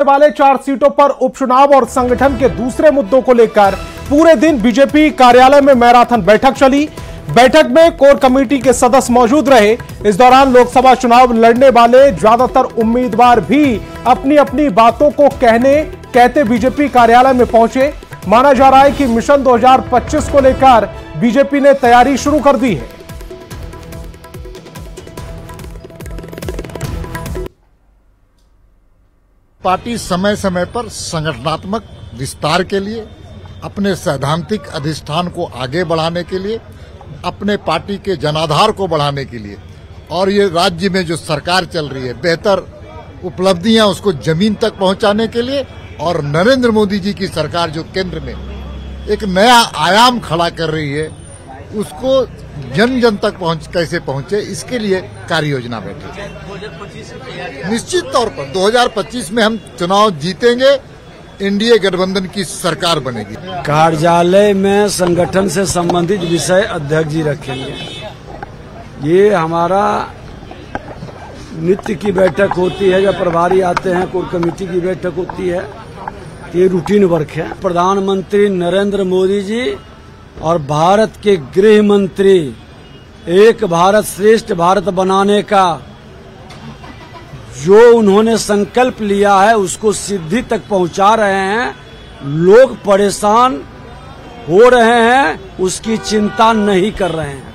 वाले 4 सीटों पर उपचुनाव और संगठन के दूसरे मुद्दों को लेकर पूरे दिन बीजेपी कार्यालय में मैराथन बैठक चली। बैठक में कोर कमेटी के सदस्य मौजूद रहे। इस दौरान लोकसभा चुनाव लड़ने वाले ज्यादातर उम्मीदवार भी अपनी अपनी बातों को कहते बीजेपी कार्यालय में पहुंचे। माना जा रहा है कि मिशन 2025 को लेकर बीजेपी ने तैयारी शुरू कर दी है। पार्टी समय समय पर संगठनात्मक विस्तार के लिए, अपने सैद्धांतिक अधिष्ठान को आगे बढ़ाने के लिए, अपने पार्टी के जनाधार को बढ़ाने के लिए और ये राज्य में जो सरकार चल रही है बेहतर उपलब्धियां उसको जमीन तक पहुंचाने के लिए और नरेंद्र मोदी जी की सरकार जो केंद्र में एक नया आयाम खड़ा कर रही है उसको जन जन तक कैसे पहुंचे इसके लिए कार्य योजना बैठी। निश्चित तौर पर 2025 में हम चुनाव जीतेंगे, एनडीए गठबंधन की सरकार बनेगी। कार्यालय में संगठन से संबंधित विषय अध्यक्ष जी रखेंगे। ये हमारा नित्य की बैठक होती है, जब प्रभारी आते हैं कोर कमेटी की बैठक होती है। ये रूटीन वर्क है। प्रधानमंत्री नरेंद्र मोदी जी और भारत के गृह मंत्री एक भारत श्रेष्ठ भारत बनाने का जो उन्होंने संकल्प लिया है उसको सिद्धि तक पहुंचा रहे हैं। लोग परेशान हो रहे हैं, उसकी चिंता नहीं कर रहे हैं।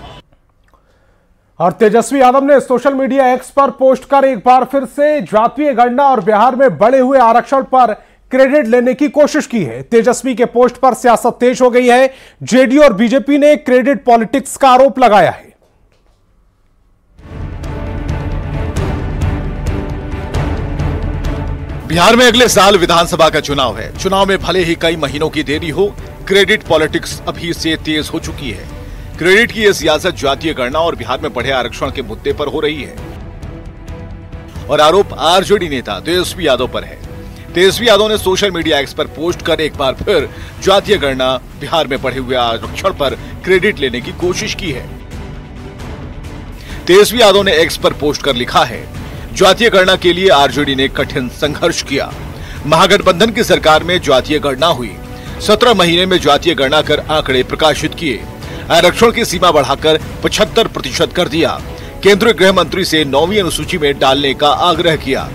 और तेजस्वी यादव ने सोशल मीडिया एक्स पर पोस्ट कर एक बार फिर से जातीय गणना और बिहार में बढ़े हुए आरक्षण पर क्रेडिट लेने की कोशिश की है। तेजस्वी के पोस्ट पर सियासत तेज हो गई है। जेडीयू और बीजेपी ने क्रेडिट पॉलिटिक्स का आरोप लगाया है। बिहार में अगले साल विधानसभा का चुनाव है। चुनाव में भले ही कई महीनों की देरी हो, क्रेडिट पॉलिटिक्स अभी से तेज हो चुकी है। क्रेडिट की यह सियासत जातीय गणना और बिहार में बढ़े आरक्षण के मुद्दे पर हो रही है और आरोप आरजेडी नेता तेजस्वी यादव पर है। तेजस्वी यादव ने सोशल मीडिया एक्स पर पोस्ट कर एक बार फिर जातीय गणना, बिहार में बढ़े हुए आरक्षण पर क्रेडिट लेने की कोशिश की है। तेजस्वी यादव ने एक्स पर पोस्ट कर लिखा है, जातीय गणना के लिए आरजेडी ने कठिन संघर्ष किया। महागठबंधन की सरकार में जातीय गणना हुई। 17 महीने में जातीय गणना कर आंकड़े प्रकाशित किए। आरक्षण की सीमा बढ़ाकर 75% कर दिया। केंद्रीय गृह मंत्री से 9वीं अनुसूची में डालने का आग्रह किया।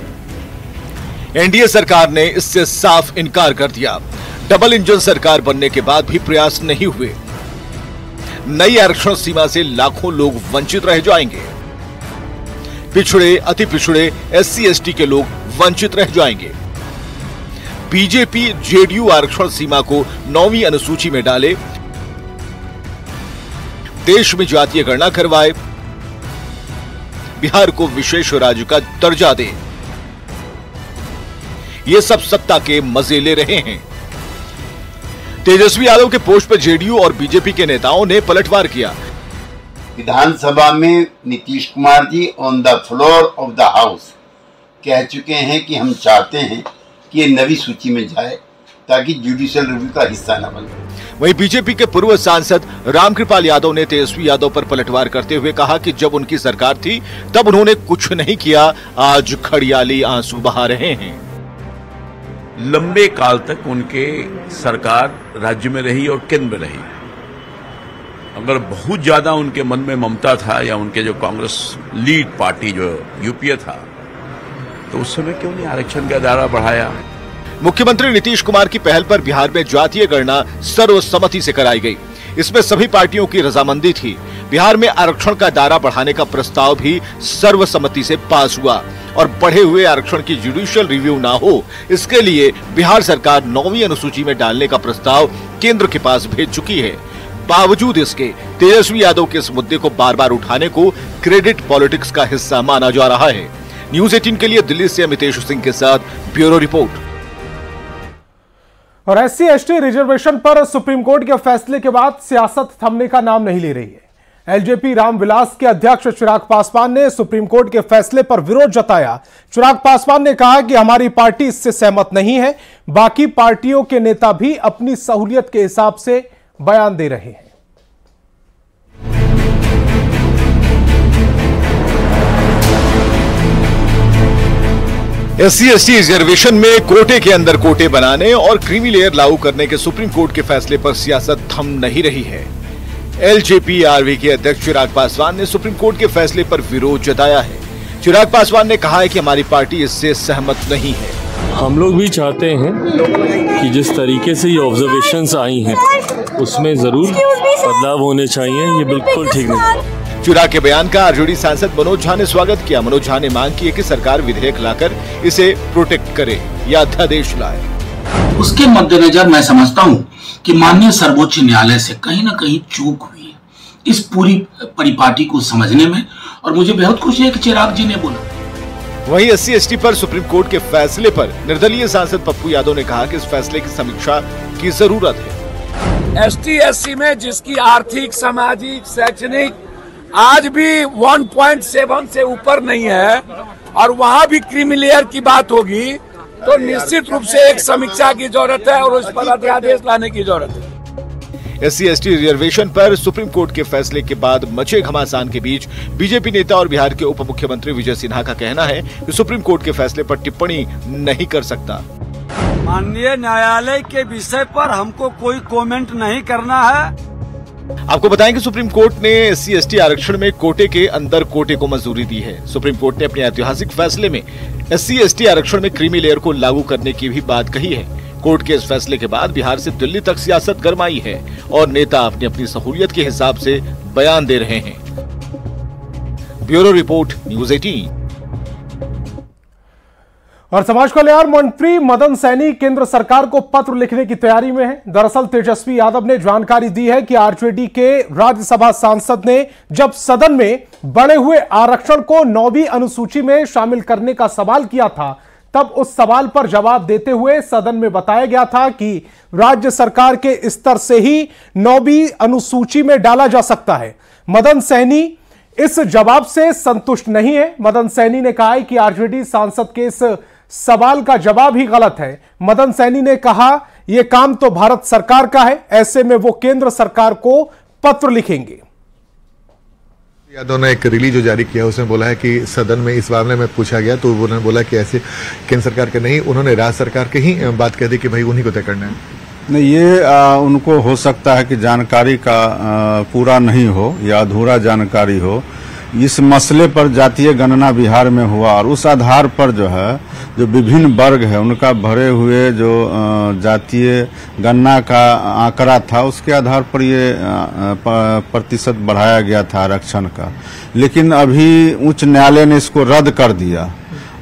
एनडीए सरकार ने इससे साफ इनकार कर दिया। डबल इंजन सरकार बनने के बाद भी प्रयास नहीं हुए। नई आरक्षण सीमा से लाखों लोग वंचित रह जाएंगे। पिछड़े, अति पिछड़े, एससी एसटी के लोग वंचित रह जाएंगे। बीजेपी जेडीयू आरक्षण सीमा को 9वीं अनुसूची में डाले, देश में जातीय गणना करवाए, बिहार को विशेष राज्य का दर्जा दे। ये सब सत्ता के मजे ले रहे हैं। तेजस्वी यादव के पोस्ट पर जेडीयू और बीजेपी के नेताओं ने पलटवार किया। विधानसभा में Nitish Kumar ji on the floor of the house कह चुके हैं कि हम चाहते हैं कि ये नवी सूची में जाए ताकि जुडिशियल रिव्यू का हिस्सा न बने। वहीं बीजेपी के पूर्व सांसद रामकृपाल यादव ने तेजस्वी यादव पर पलटवार करते हुए कहा कि जब उनकी सरकार थी तब उन्होंने कुछ नहीं किया, आज खड़ियाली आंसू बहा रहे हैं। लंबे काल तक उनके सरकार राज्य में रही और केंद्र में रही। अगर बहुत ज्यादा उनके मन में ममता था या उनके जो कांग्रेस लीड पार्टी जो यूपीए था तो उस समय क्यों नहीं आरक्षण का दायरा बढ़ाया। मुख्यमंत्री नीतीश कुमार की पहल पर बिहार में जातीय गणना सर्वसम्मति से कराई गई। इसमें सभी पार्टियों की रजामंदी थी। बिहार में आरक्षण का दायरा बढ़ाने का प्रस्ताव भी सर्वसम्मति से पास हुआ और बढ़े हुए आरक्षण की जुडिशियल रिव्यू ना हो, इसके लिए बिहार सरकार 9वीं अनुसूची में डालने का प्रस्ताव केंद्र के पास भेज चुकी है। बावजूद इसके तेजस्वी यादव के इस मुद्दे को बार बार उठाने को क्रेडिट पॉलिटिक्स का हिस्सा माना जा रहा है। न्यूज 18 के लिए दिल्ली से अमितेश सिंह के साथ ब्यूरो रिपोर्ट। और एससी एसटी रिजर्वेशन पर सुप्रीम कोर्ट के फैसले के बाद सियासत थमने का नाम नहीं ले रही है। एलजेपी रामविलास के अध्यक्ष चिराग पासवान ने सुप्रीम कोर्ट के फैसले पर विरोध जताया। चिराग पासवान ने कहा कि हमारी पार्टी इससे सहमत नहीं है। बाकी पार्टियों के नेता भी अपनी सहूलियत के हिसाब से बयान दे रहे हैं। SC/ST रिजर्वेशन में कोटे के अंदर कोटे बनाने और क्रीमी लेयर लागू करने के सुप्रीम कोर्ट के फैसले पर सियासत थम नहीं रही है। LJP-RV के अध्यक्ष चिराग पासवान ने सुप्रीम कोर्ट के फैसले पर विरोध जताया है। चिराग पासवान ने कहा है कि हमारी पार्टी इससे सहमत नहीं है। हम लोग भी चाहते हैं कि जिस तरीके से ये ऑब्जर्वेशंस आई हैं उसमें जरूर बदलाव होने चाहिए, ये बिल्कुल ठीक नहीं। चिराग के बयान का आरजेडी सांसद मनोज झा ने स्वागत किया। मनोज झा ने मांग की है कि सरकार विधेयक लाकर इसे प्रोटेक्ट करे या अध्यादेश लाए। उसके मद्देनजर मैं समझता हूं कि माननीय सर्वोच्च न्यायालय से कहीं ना कहीं चूक हुई है इस पूरी परिपाटी को समझने में, और मुझे बेहद खुशी है कि चिराग जी ने बोला। वहीं SC/ST पर सुप्रीम कोर्ट के फैसले पर निर्दलीय सांसद पप्पू यादव ने कहा कि इस फैसले की समीक्षा की जरूरत है। ST/SC में जिसकी आर्थिक, सामाजिक, शैक्षणिक आज भी 1.7 से ऊपर नहीं है और वहां भी क्रीमी लेयर की बात होगी तो निश्चित रूप से एक समीक्षा की जरूरत है और उस पर अध्यादेश लाने की जरूरत है। SC/ST रिजर्वेशन पर सुप्रीम कोर्ट के फैसले के बाद मचे घमासान के बीच बीजेपी नेता और बिहार के उप मुख्यमंत्री विजय सिन्हा का कहना है कि सुप्रीम कोर्ट के फैसले पर टिप्पणी नहीं कर सकता। माननीय न्यायालय के विषय पर हमको कोई कमेंट नहीं करना है। आपको बताएं कि सुप्रीम कोर्ट ने SC/ST आरक्षण में कोटे के अंदर कोटे को मंजूरी दी है। सुप्रीम कोर्ट ने अपने ऐतिहासिक फैसले में SC/ST आरक्षण में क्रीमी लेयर को लागू करने की भी बात कही है। कोर्ट के इस फैसले के बाद बिहार से दिल्ली तक सियासत गरमाई है और नेता अपनी अपनी सहूलियत के हिसाब से बयान दे रहे हैं। Bureau report, news 18। और समाज कल्याण मंत्री मदन सैनी केंद्र सरकार को पत्र लिखने की तैयारी में हैं। दरअसल तेजस्वी यादव ने जानकारी दी है कि आरजेडी के राज्यसभा सांसद ने जब सदन में बढ़े हुए आरक्षण को 9वीं अनुसूची में शामिल करने का सवाल किया था, तब उस सवाल पर जवाब देते हुए सदन में बताया गया था कि राज्य सरकार के स्तर से ही 9वीं अनुसूची में डाला जा सकता है। मदन सैनी इस जवाब से संतुष्ट नहीं है। मदन सैनी ने कहा है कि आरजेडी सांसद के इस सवाल का जवाब ही गलत है। मदन सैनी ने कहा यह काम तो भारत सरकार का है, ऐसे में वो केंद्र सरकार को पत्र लिखेंगे। यादव ने एक रिलीज जो जारी किया उसमें बोला है कि सदन में इस मामले में पूछा गया तो उन्होंने बोला कि ऐसे केंद्र सरकार के नहीं, उन्होंने राज्य सरकार के ही बात कह दी कि भाई उन्हीं को तय करना है। नहीं, ये उनको हो सकता है कि जानकारी का पूरा नहीं हो या अधूरा जानकारी हो। इस मसले पर जातीय गणना बिहार में हुआ और उस आधार पर जो है जो विभिन्न वर्ग है उनका भरे हुए जो जातीय गणना का आंकड़ा था उसके आधार पर ये प्रतिशत बढ़ाया गया था आरक्षण का, लेकिन अभी उच्च न्यायालय ने इसको रद्द कर दिया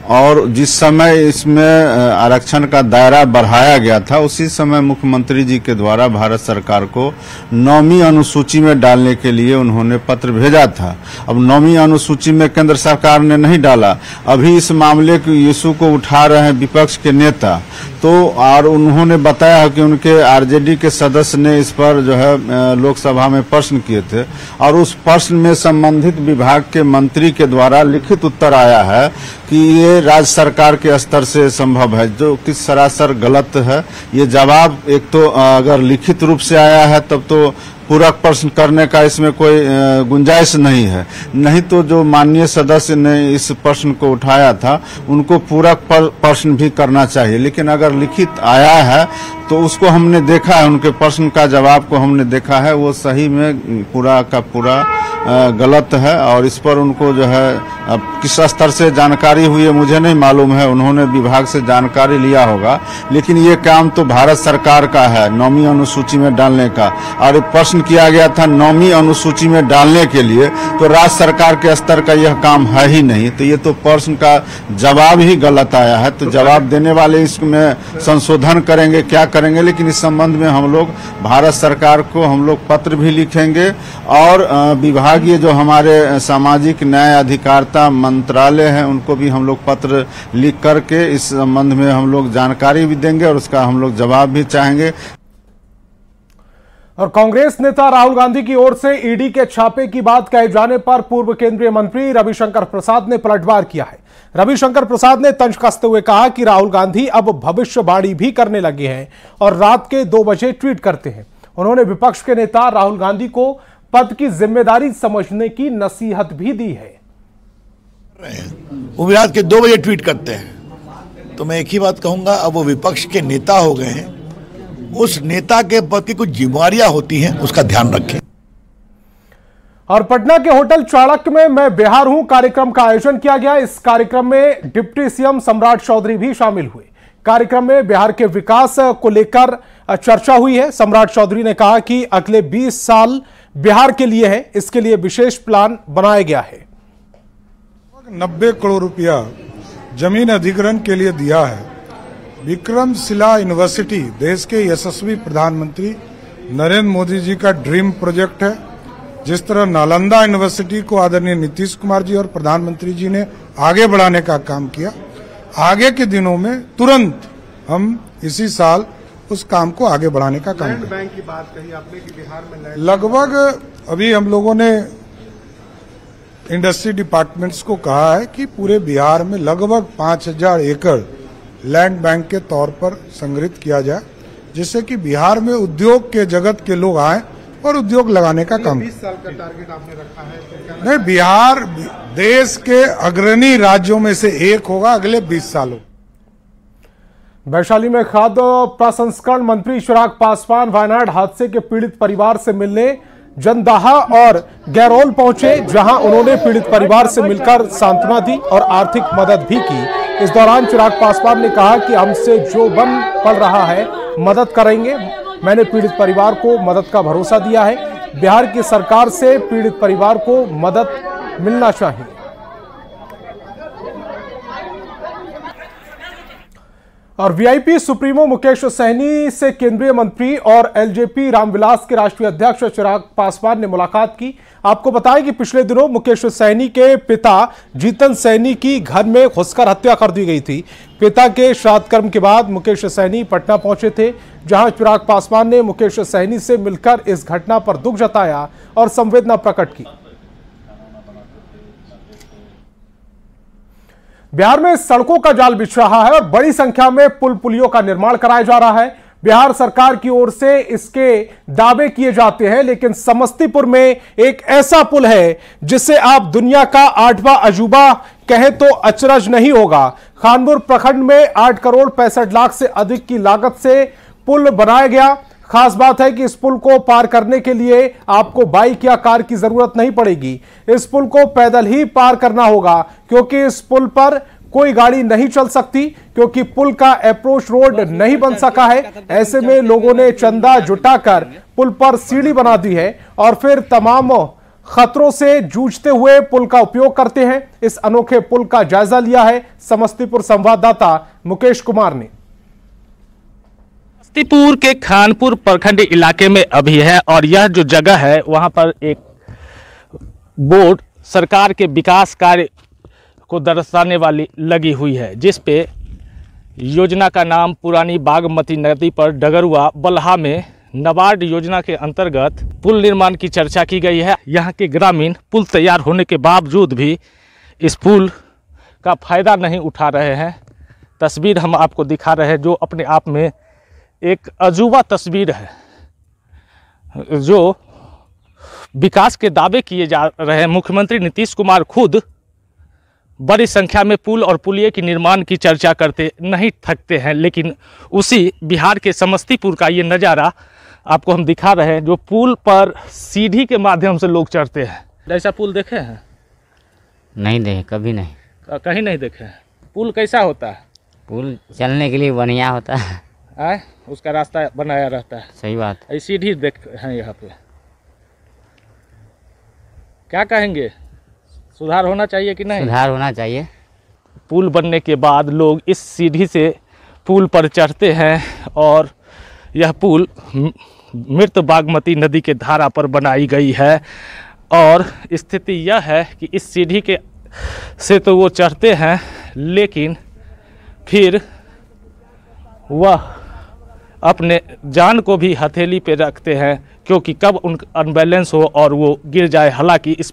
और जिस समय इसमें आरक्षण का दायरा बढ़ाया गया था उसी समय मुख्यमंत्री जी के द्वारा भारत सरकार को 9वीं अनुसूची में डालने के लिए उन्होंने पत्र भेजा था। अब 9वीं अनुसूची में केंद्र सरकार ने नहीं डाला। अभी इस मामले के इशू को उठा रहे हैं विपक्ष के नेता, तो और उन्होंने बताया कि उनके आरजेडी के सदस्य ने इस पर जो है लोकसभा में प्रश्न किए थे और उस प्रश्न में संबंधित विभाग के मंत्री के द्वारा लिखित उत्तर आया है कि ये राज्य सरकार के स्तर से संभव है, जो कि सरासर गलत है। ये जवाब एक तो अगर लिखित रूप से आया है तब तो पूरक प्रश्न करने का इसमें कोई गुंजाइश नहीं है, नहीं तो जो माननीय सदस्य ने इस प्रश्न को उठाया था उनको पूरक प्रश्न भी करना चाहिए। लेकिन अगर लिखित आया है तो उसको हमने देखा है, उनके प्रश्न का जवाब को हमने देखा है, वो सही में पूरा का पूरा गलत है और इस पर उनको जो है अब किस स्तर से जानकारी हुई है मुझे नहीं मालूम है, उन्होंने विभाग से जानकारी लिया होगा, लेकिन ये काम तो भारत सरकार का है 9वीं अनुसूची में डालने का। और प्रश्न किया गया था 9वीं अनुसूची में डालने के लिए, तो राज्य सरकार के स्तर का यह काम है ही नहीं, तो ये तो प्रश्न का जवाब ही गलत आया है। तो जवाब देने वाले इसमें संशोधन करेंगे, क्या करेंगे, लेकिन इस संबंध में हम लोग भारत सरकार को हम लोग पत्र भी लिखेंगे और विभागीय जो हमारे सामाजिक न्याय अधिकारिता मंत्रालय है उनको भी हम लोग पत्र लिख करके इस संबंध में हम लोग जानकारी भी देंगे और उसका हम लोग जवाब भी चाहेंगे। और कांग्रेस नेता राहुल गांधी की ओर से ईडी के छापे की बात कहे जाने पर पूर्व केंद्रीय मंत्री रविशंकर प्रसाद ने पलटवार किया है। रविशंकर प्रसाद ने तंज कसते हुए कहा कि राहुल गांधी अब भविष्यवाणी भी करने लगे हैं और रात के 2 बजे ट्वीट करते हैं। उन्होंने विपक्ष के नेता राहुल गांधी को पद की जिम्मेदारी समझने की नसीहत भी दी है। वो रात के 2 बजे ट्वीट करते हैं, तो मैं एक ही बात कहूंगा, अब वो विपक्ष के नेता हो गए हैं, उस नेता के प्रति कुछ जिम्मेवारियां होती हैं, उसका ध्यान रखें। और पटना के होटल चाणक्य में मैं बिहार हूं कार्यक्रम का आयोजन किया गया। इस कार्यक्रम में डिप्टी सीएम सम्राट चौधरी भी शामिल हुए। कार्यक्रम में बिहार के विकास को लेकर चर्चा हुई है। सम्राट चौधरी ने कहा कि अगले 20 साल बिहार के लिए है, इसके लिए विशेष प्लान बनाया गया है। 90 करोड़ रुपया जमीन अधिग्रहण के लिए दिया है। विक्रमशिला यूनिवर्सिटी देश के यशस्वी प्रधानमंत्री नरेंद्र मोदी जी का ड्रीम प्रोजेक्ट है। जिस तरह नालंदा यूनिवर्सिटी को आदरणीय नीतीश कुमार जी और प्रधानमंत्री जी ने आगे बढ़ाने का काम किया, आगे के दिनों में तुरंत हम इसी साल उस काम को आगे बढ़ाने का काम करेंगे। बैंक की बात कही आपने कि बिहार में लगभग अभी हम लोगों ने इंडस्ट्री डिपार्टमेंट्स को कहा है कि पूरे बिहार में लगभग 5000 एकड़ लैंड बैंक के तौर पर संग्रहित किया जाए, जिससे कि बिहार में उद्योग के जगत के लोग आए और उद्योग लगाने का काम। 20 साल का टारगेट आपने रखा है तो नहीं, बिहार देश के अग्रणी राज्यों में से एक होगा अगले 20 सालों। वैशाली में खाद्य प्रसंस्करण मंत्री चिराग पासवान वायनाड हादसे के पीड़ित परिवार से मिलने जनदाहा और गैरोल पहुंचे, जहां उन्होंने पीड़ित परिवार से मिलकर सांत्वना दी और आर्थिक मदद भी की। इस दौरान चिराग पासवान ने कहा कि हमसे जो बन पड़ रहा है मदद करेंगे। मैंने पीड़ित परिवार को मदद का भरोसा दिया है। बिहार की सरकार से पीड़ित परिवार को मदद मिलना चाहिए। और वीआईपी सुप्रीमो मुकेश सहनी से केंद्रीय मंत्री और एलजेपी रामविलास के राष्ट्रीय अध्यक्ष चिराग पासवान ने मुलाकात की। आपको बताएं कि पिछले दिनों मुकेश सहनी के पिता जीतन सहनी की घर में घुसकर हत्या कर दी गई थी। पिता के श्राद्ध कर्म के बाद मुकेश सहनी पटना पहुंचे थे, जहां चिराग पासवान ने मुकेश सहनी से मिलकर इस घटना पर दुख जताया और संवेदना प्रकट की। बिहार में सड़कों का जाल बिछ रहा है और बड़ी संख्या में पुल पुलियों का निर्माण कराया जा रहा है। बिहार सरकार की ओर से इसके दावे किए जाते हैं, लेकिन समस्तीपुर में एक ऐसा पुल है जिसे आप दुनिया का 8वां अजूबा कहें तो अचरज नहीं होगा। खानपुर प्रखंड में 8 करोड़ 65 लाख से अधिक की लागत से पुल बनाया गया। खास बात है कि इस पुल को पार करने के लिए आपको बाइक या कार की जरूरत नहीं पड़ेगी। इस पुल को पैदल ही पार करना होगा, क्योंकि इस पुल पर कोई गाड़ी नहीं चल सकती, क्योंकि पुल का अप्रोच रोड नहीं बन सका है। ऐसे में लोगों ने चंदा जुटाकर पुल पर सीढ़ी बना दी है और फिर तमाम खतरों से जूझते हुए पुल का उपयोग करते हैं। इस अनोखे पुल का जायजा लिया है समस्तीपुर संवाददाता मुकेश कुमार ने। समस्तीपुर के खानपुर प्रखंड इलाके में अभी है और यह जो जगह है वहां पर एक बोर्ड सरकार के विकास कार्य को दर्शाने वाली लगी हुई है, जिस पे योजना का नाम पुरानी बागमती नदी पर डगरुआ बल्हा में नाबार्ड योजना के अंतर्गत पुल निर्माण की चर्चा की गई है। यहाँ के ग्रामीण पुल तैयार होने के बावजूद भी इस पुल का फायदा नहीं उठा रहे हैं। तस्वीर हम आपको दिखा रहे हैं, जो अपने आप में एक अजूबा तस्वीर है। जो विकास के दावे किए जा रहे हैं, मुख्यमंत्री नीतीश कुमार खुद बड़ी संख्या में पुल और पुलिये के निर्माण की चर्चा करते नहीं थकते हैं, लेकिन उसी बिहार के समस्तीपुर का ये नज़ारा आपको हम दिखा रहे हैं, जो पुल पर सीढ़ी के माध्यम से लोग चढ़ते हैं। ऐसा पुल देखे हैं? नहीं देखे, कभी नहीं। कहीं नहीं देखे हैं। पुल कैसा होता है? पुल चलने के लिए बढ़िया होता है। उसका रास्ता बनाया रहता है। सही बात। सीढ़ी देख हैं यहाँ पे। क्या कहेंगे, सुधार होना चाहिए कि नहीं? सुधार होना चाहिए। पुल बनने के बाद लोग इस सीढ़ी से पुल पर चढ़ते हैं और यह पुल मृत बागमती नदी के धारा पर बनाई गई है। और स्थिति यह है कि इस सीढ़ी के से तो वो चढ़ते हैं, लेकिन फिर वह अपने जान को भी हथेली पे रखते हैं, क्योंकि कब उन अनबैलेंस हो और वो गिर जाए। हालांकि इस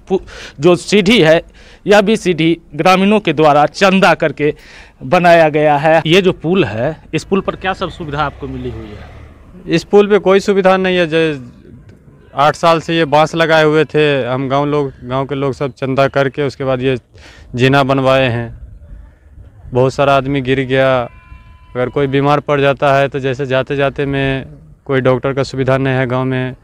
जो सीढ़ी है, यह भी सीढ़ी ग्रामीणों के द्वारा चंदा करके बनाया गया है। ये जो पुल है, इस पुल पर क्या सब सुविधा आपको मिली हुई है? इस पुल पे कोई सुविधा नहीं है। जो 8 साल से ये बांस लगाए हुए थे, हम गांव के लोग सब चंदा करके उसके बाद ये जीना बनवाए हैं। बहुत सारा आदमी गिर गया। अगर कोई बीमार पड़ जाता है तो जैसे जाते जाते में कोई डॉक्टर का सुविधा नहीं है गांव में,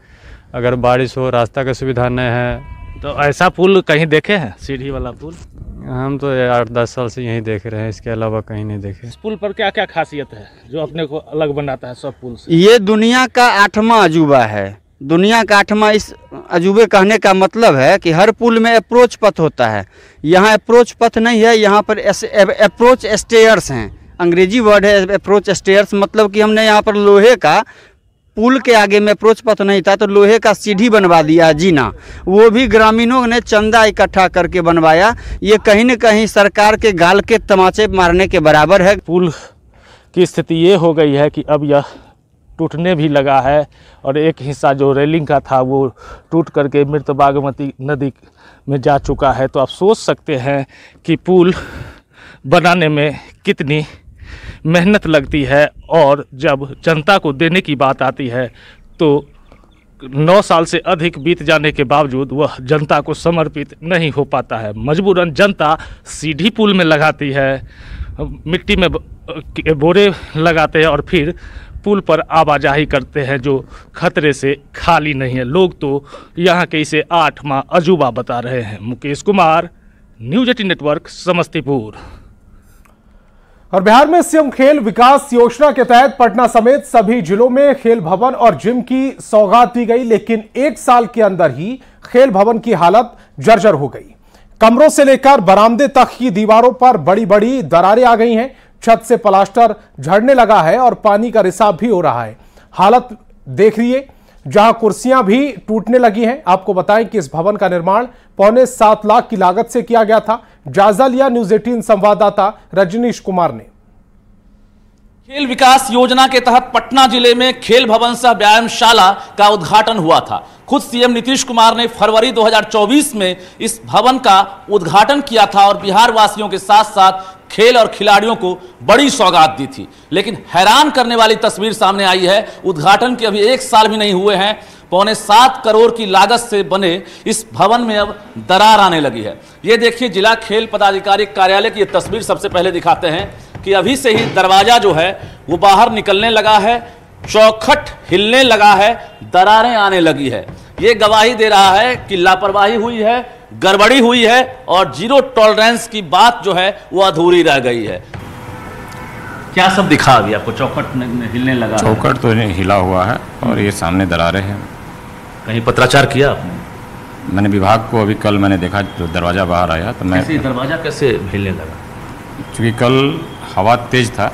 अगर बारिश हो रास्ता का सुविधा नहीं है। तो ऐसा पुल कहीं देखे हैं, सीढ़ी वाला पुल? हम तो 8-10 साल से यहीं देख रहे हैं, इसके अलावा कहीं नहीं देखे। इस पुल पर क्या क्या खासियत है जो अपने को अलग बनाता है सब पुल से? ये दुनिया का 8वां अजूबा है। दुनिया का 8वां इस अजूबे कहने का मतलब है कि हर पुल में अप्रोच पथ होता है। यहाँ अप्रोच पथ नहीं है, यहाँ पर अप्रोच स्टेयर्स हैं। अंग्रेजी वर्ड है अप्रोच स्टेयर्स, मतलब कि हमने यहाँ पर लोहे का, पुल के आगे में अप्रोच पथ नहीं था तो लोहे का सीढ़ी बनवा दिया, जीना। वो भी ग्रामीणों ने चंदा इकट्ठा करके बनवाया। ये कहीं न कहीं सरकार के गाल के तमाचे मारने के बराबर है। पुल की स्थिति ये हो गई है कि अब यह टूटने भी लगा है और एक हिस्सा जो रेलिंग का था वो टूट करके मृत बागमती नदी में जा चुका है। तो आप सोच सकते हैं कि पुल बनाने में कितनी मेहनत लगती है, और जब जनता को देने की बात आती है तो 9 साल से अधिक बीत जाने के बावजूद वह जनता को समर्पित नहीं हो पाता है। मजबूरन जनता सीढ़ी पुल में लगाती है, मिट्टी में बोरे लगाते हैं और फिर पुल पर आवाजाही करते हैं जो खतरे से खाली नहीं है। लोग तो यहाँ के इसे 8वां अजूबा बता रहे हैं। Mukesh Kumar, news 18 network, Samastipur. और बिहार में सीएम खेल विकास योजना के तहत पटना समेत सभी जिलों में खेल भवन और जिम की सौगात दी गई, लेकिन 1 साल के अंदर ही खेल भवन की हालत जर्जर हो गई। कमरों से लेकर बरामदे तक की दीवारों पर बड़ी बड़ी दरारें आ गई हैं, छत से प्लास्टर झड़ने लगा है और पानी का रिसाव भी हो रहा है। हालत देखिए, जहां कुर्सियां भी टूटने लगी हैं। आपको बताएं कि इस भवन का निर्माण 7.25 लाख की लागत से किया गया था। जायजा लिया न्यूज़ 18 संवाददाता रजनीश कुमार ने। खेल विकास योजना के तहत पटना जिले में खेल भवन सह व्यायामशाला का उद्घाटन हुआ था। खुद सीएम नीतीश कुमार ने फरवरी 2024 में इस भवन का उद्घाटन किया था और बिहार वासियों के साथ साथ खेल और खिलाड़ियों को बड़ी सौगात दी थी। लेकिन हैरान करने वाली तस्वीर सामने आई है। उद्घाटन के अभी 1 साल भी नहीं हुए हैं, 7.25 करोड़ की लागत से बने इस भवन में अब दरार आने लगी है। ये देखिए, जिला खेल पदाधिकारी कार्यालय की ये तस्वीर सबसे पहले दिखाते हैं कि अभी से ही दरवाजा जो है वो बाहर निकलने लगा है, चौखट हिलने लगा है, दरारें आने लगी है। ये गवाही दे रहा है कि लापरवाही हुई है, गड़बड़ी हुई है और जीरो टॉलरेंस की बात जो है वो अधूरी रह गई है। क्या सब दिखा अभी आपको? चौखट हिलने लगा? चौखट तो हिला हुआ है और ये सामने दरारें हैं। कहीं पत्राचार किया आपने? मैंने विभाग को अभी कल मैंने देखा, जो दरवाजा बाहर आया तो मैं दरवाजा कैसे हिलने लगा? क्योंकि कल हवा तेज था,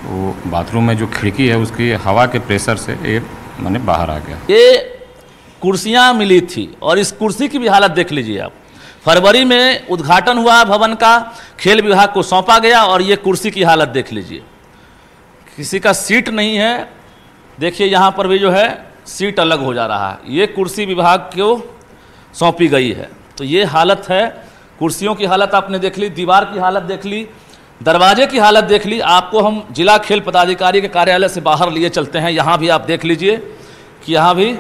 वो बाथरूम में जो खिड़की है उसकी हवा के प्रेशर से ये मैंने बाहर आ गया। ये कुर्सियां मिली थी और इस कुर्सी की भी हालत देख लीजिए आप। फरवरी में उद्घाटन हुआ भवन का, खेल विभाग को सौंपा गया और ये कुर्सी की हालत देख लीजिए। किसी का सीट नहीं है, देखिए यहाँ पर भी जो है सीट अलग हो जा रहा है। ये कुर्सी विभाग को सौंपी गई है। तो ये हालत है, कुर्सियों की हालत आपने देख ली, दीवार की हालत देख ली, दरवाजे की हालत देख ली। आपको हम जिला खेल पदाधिकारी के कार्यालय से बाहर लिए चलते हैं। यहाँ भी आप देख लीजिए कि यहाँ भी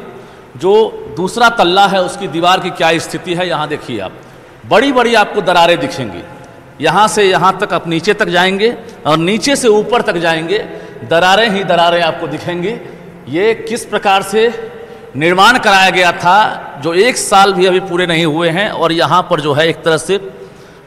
जो दूसरा तल्ला है उसकी दीवार की क्या स्थिति है। यहाँ देखिए आप, बड़ी बड़ी आपको दरारें दिखेंगी। यहाँ से यहाँ तक आप नीचे तक जाएंगे और नीचे से ऊपर तक जाएंगे, दरारें ही दरारें आपको दिखेंगी। ये किस प्रकार से निर्माण कराया गया था, जो 1 साल भी अभी पूरे नहीं हुए हैं और यहाँ पर जो है एक तरह से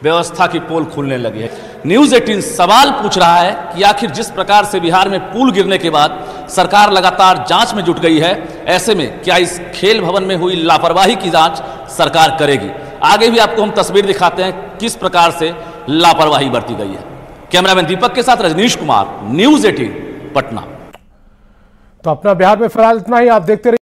व्यवस्था की पोल खुलने लगी है। न्यूज़ 18 सवाल पूछ रहा है कि आखिर जिस प्रकार से बिहार में पुल गिरने के बाद सरकार लगातार जांच में जुट गई है, ऐसे में क्या इस खेल भवन में हुई लापरवाही की जांच सरकार करेगी? आगे भी आपको हम तस्वीर दिखाते हैं किस प्रकार से लापरवाही बरती गई है। कैमरामैन दीपक के साथ रजनीश कुमार, न्यूज़ 18 पटना। तो अपना बिहार में फिलहाल इतना ही। आप देखते रहिए।